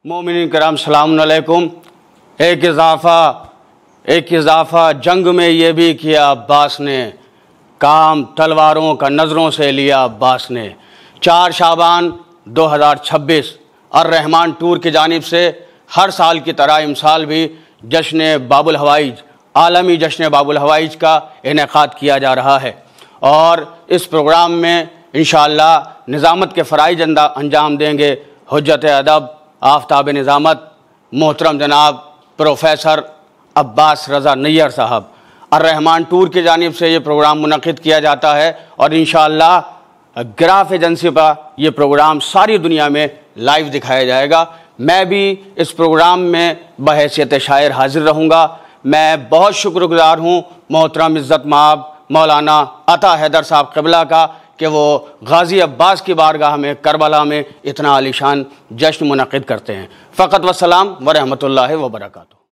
मोमिनीन कराम सलाम अलैकुम। एक इजाफ़ा जंग में ये भी किया अब्बास ने, काम तलवारों का नज़रों से लिया अब्बास ने। 4 शाबान 2026 अर्रहमान टूर की जानिब से हर साल की तरह इमसाल भी जश्न बाबुल हवाइज, आलमी जश्न बाबुल हवाइज का इनेकाद किया जा रहा है और इस प्रोग्राम में इंशाअल्लाह निज़ामत के फ़राइज़ अंजाम देंगे हुज्जत अदब आफ्ताब निज़ामत मोहतरम जनाब प्रोफेसर अब्बास रज़ा नैयर साहब। अर्रहमान टूर की जानिब से ये प्रोग्राम मुनक़िद किया जाता है और इंशाअल्लाह ग्राफ एजेंसी पर यह प्रोग्राम सारी दुनिया में लाइव दिखाया जाएगा। मैं भी इस प्रोग्राम में बहैसियत शायर हाजिर रहूँगा। मैं बहुत शुक्रगुज़ार हूँ मोहतरम इज़्ज़त माब मौलाना अता हैदर साहब क़िबला का कि वो गाज़ी अब्बास की बारगाह में करबला में इतना आलीशान जश्न मुनक़िद करते हैं। फ़क़त वस्सलाम व रहमतुल्लाहि व बरकातुहू।